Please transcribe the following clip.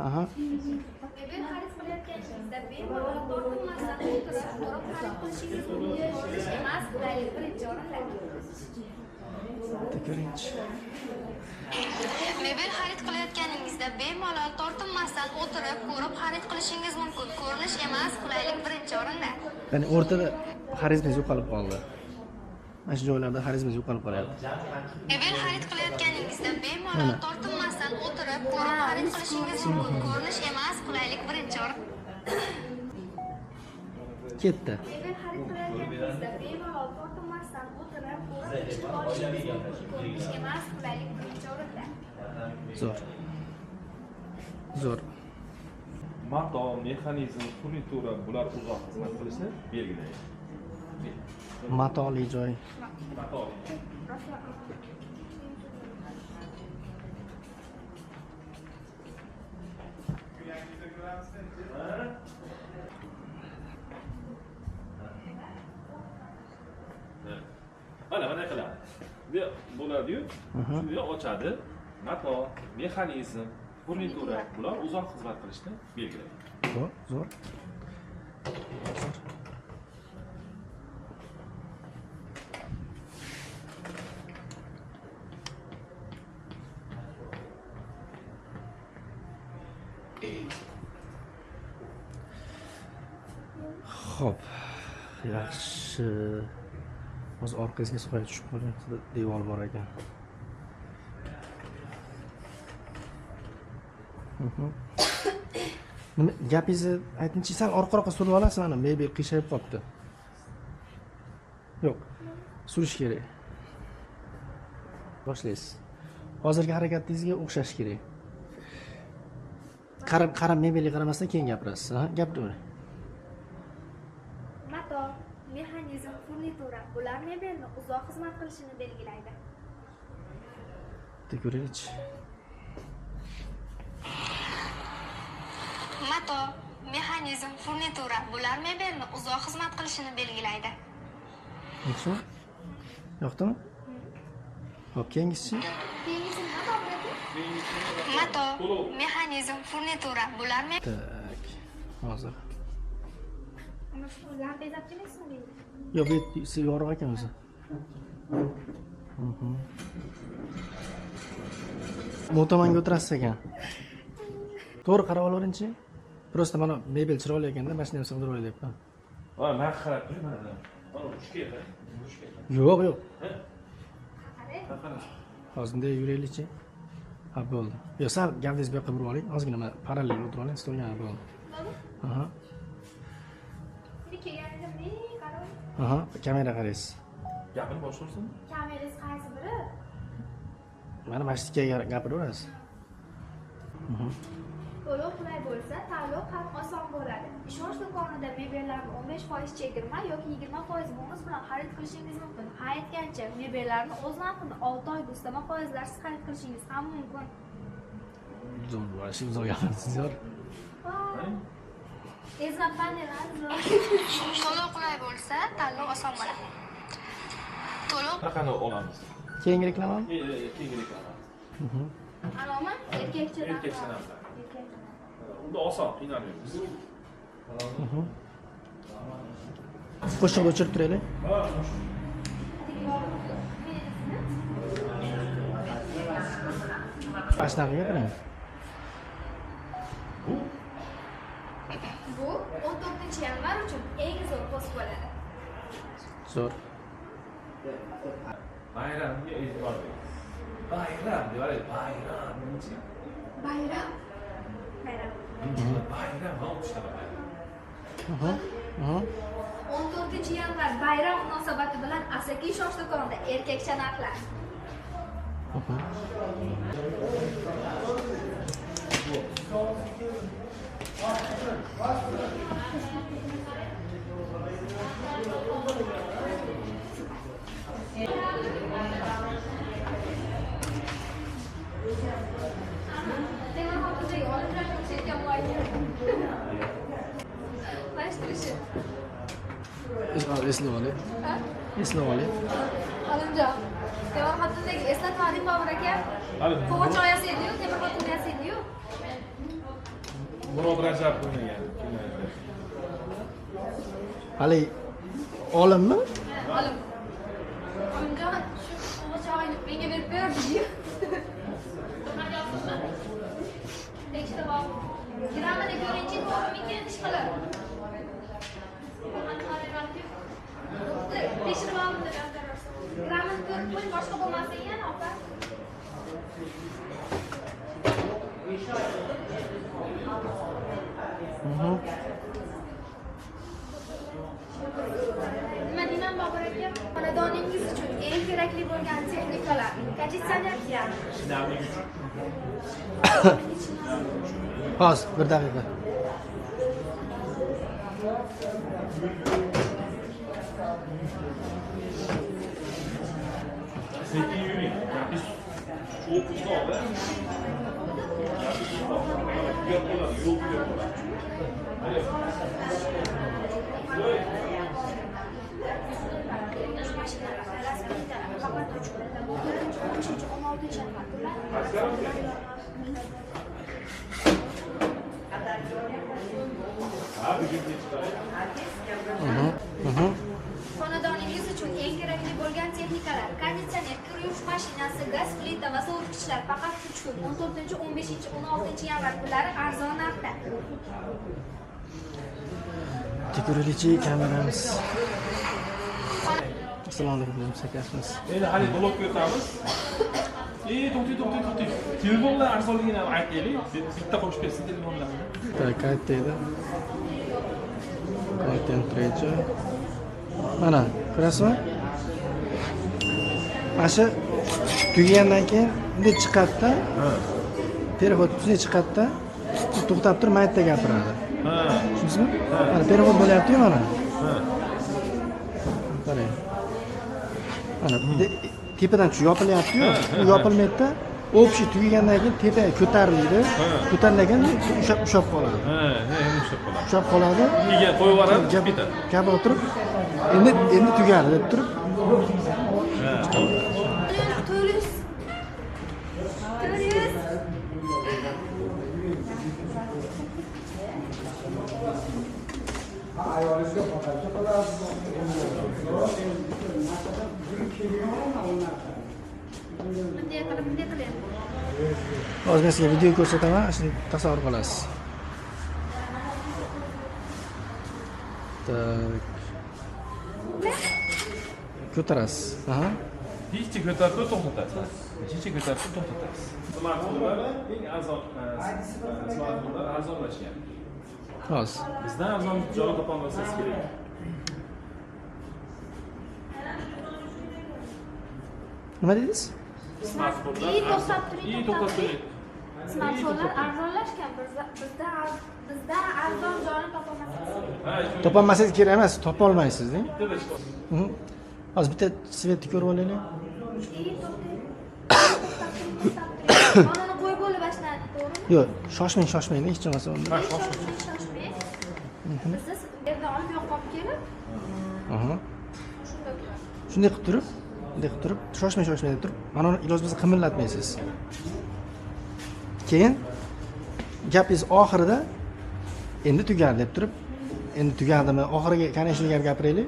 Aha. Mebel xarid qilayotganingizda bemalol tortinmasdan o'tirib, ko'rib xarid qilishingiz mumkin. Ko'rish emas, qulaylik birinchi o'rinda. Ko'ringchi. Mebel xarid qilayotganingizda bemalol tortinmasdan o'tirib, ko'rib xarid qilishingiz mumkin. Ko'rinish emas, qulaylik birinchi o'rinda. Ya'ni o'rtada xarizmangiz yo'qolib qoldi. Mana shu joylarda xarizmangiz yo'qolib qolyapti. Mebel xarid qilayotganingizda bemalol tortinmasdan o'tirib, ko'rib xarid qilishingiz mumkin. Ko'rinish emas, qulaylik birinchi o'rinda. Ketdi. Mebel xarid qilayotganingizda bemalol tortinmasdan o'tirib, ko'rib ichib olishingiz mumkin. Ko'rinish emas, qulaylik birinchi o'rinda. Zo'r. Zo'r. Mato, mexanizm, furnitura bular uzoq xizmat qilishni belgilaydi. Matoli joy. Mato. Mana qiladi. Bo'ladi-yu, shuni ochadi. Mato, mexanizm, furnitura bular uzoq xizmat qilishni belgilaydi. Zo'r. Xo'p. Yaxshi. Hozir orqasiga so'qay tushib qolgan devor bor ekan. Nima gapingizni aytingchi, sal orqa-orqa surib olasiz, mana mebel qiyshayib qolibdi. Yo'q, surish kerak. Boshlaysiz. Hozirgi harakatingizga o'xshash kerak. Qarab mebelga qaramasdan keyin gapirasiz. Ha, gapiravering. Mato, mexanizm, furnitura bular mebelni uzoq xizmat qilishini belgilaydi. Ko'ringchi. Mato, mexanizm, furnitura bular mebelni uzoq xizmat qilishini belgilaydi. Yaxshimi? Yoqdimi? Xo'p, keyingisi. Keyingisi nima to'g'ri? Mato, mexanizm, furnitura bular Tak. Hozir. Ana shu lampangizni olib kelasizmi? Yo'q, bu yorug' ekan o'zi. Bu tomonga o'tirasiz ekan. To'g'ri qarab olaveringchi. Prosta mana mebel chiroyli ekanda, mashina ham sig'dirib olayapman. Ha, men qarab turing mana. Mana tushga. Yo'q, yo'q. Qara. Hozir bunday yuraylikchi. Ha, bo'ldi. Yo, sal gavdangizni bu yoqqa burib oling. Ozgina mana parallel o'tirib oling, stolga bo'ldi. Aha. Aha, kamera qaraysiz. Gapini boshlarsin. Kamerangiz qaysi biri? Mana mashinaga gapiraverasiz. To'lov qulay bo'lsa, tanlov ham oson bo'ladi. Ishonch do'konida mebellarni 15% chegirma yoki 20% bonus bilan xarid qilishingiz mumkin. Ha, aytgancha, mebellarni o'z narxida 6 oy ustama foizlarsiz xarid qilishingiz ham mumkin. Zo'r bo'lishi, zo'r gapirasiz, zo'r. Ezma panellar zo'r. To'lov qulay bo'lsa, tanlov oson bo'ladi. To'lov Qanaqani olamiz? Keyingi reklamami? Keyingi reklama. Anomi erkakchadan. Erkakchadan. Unda oson, qiynalmaymiz. Qo'shiqni o'chirib turaylik. Ashnaqa gapiring. Bu 14-yanvar uchun eng zo'r post bo'ladi. Zo'r. Bayramga e'tibor bering. Bayram, deyapti, bayram. Nima? Bayram. Bayram. Bayram, nima bo'ladi? 14-yanvar bayram munosabati bilan Asaka ishonch do'konida erkakcha narxlar. Eslab oling. Eslab oling. Olimjon. Temur xotindagi eslatmaning bor aka. Qo'g'irchoq yasaydi-yu, temur xotin yasaydi-yu. Murod Rajab bo'lmagan. Hali olimmi? Olim. Olimjon, shu o'g'ilchoyni menga berib berdi-yu. Tekshirib ol. Gramini ko'rinchi to'g'rimikin ish qilib. Tekshirib oldim deb yozdirarsan. Gramini ko'rib qo'y, boshqa bo'lmasa yana opa. Nima deyman Bobur aka? Xonadoningiz uchun eng kerakli bo'lgan texnikalar. Konditsioner. Hozir, bir daqiqa. Sekin yuring. Biz shu o'qishda yo'l bo'ladi, yo'l bo'ladi. Xonadoningiz uchun eng kerakli bo'lgan texnikalar: konditsioner, kir yuvish mashinasi, gaz plita va sovutgichlar faqat 3 kun 14, 15, 16 yanvar kunlari arzon narxda. Tekurichi kameramiz. Assalomu alaykum, sakashmiz. Endi hali blokka o'tamiz. To'xtang. Telefonlar arzonligini ham aytaylik. Bitta qo'shib bersin telefonlarni. Tak, qaytdi. Content reja. Mana, ko'rasizmi? Mana shu tugagandan keyin bunday chiqadi-da. Perevod bunday chiqadi-da. To'xtab turib maytda gapiradi. Tushundingizmi? Mana perevod bo'lyapti-ku mana. Qarang. Mana tepadan shu yopilyapti-yu, u yopilmaydi-da. Общий tugagandan keyin tepaga ko'tariladi. Ko'tarilgan keyin ushlab qoladi. Ushlab qoladi. Nega qo'yib yuboradi? Bitta. Gap o'tirib, endi tugadi deb turib. To'lis. Bunday qilib. Hozir men sizga video ko'rsataman, shuni tasavvur qilasiz. Tak. Ko'tarasiz. Aha. Hech ko'tarib to'xtatasiz. Hech ko'tarib to'xtatasiz. Smartfonlar eng arzon smartfonlar arzonlashgan. Hozir. Bizdan arzon joy topolmasangiz kerak. Nima dedingiz? Smartfonlar to'xtab. Smartfonlar arzonlashgan. Bizda arzon joyni topolmasangiz. Topolmasangiz kerak emas, topolmaysiz-da. Hozir bitta svetni ko'rib olaylik. Onani qo'yib bo'lib boshladi, to'g'rimi? Yo'q, shoshmang, hech bo'lmasa unda. Shoshmang. Bizda yerda olib yoqib kelib. Aha. Shunday qilib turib, shoshmang deb turib, mana uni iloji bo'lsa qimirlatmaysiz. Keyin gapingiz oxirida endi tugadi deb turib, endi tugadimi, oxiriga konечный gap gapiraylik.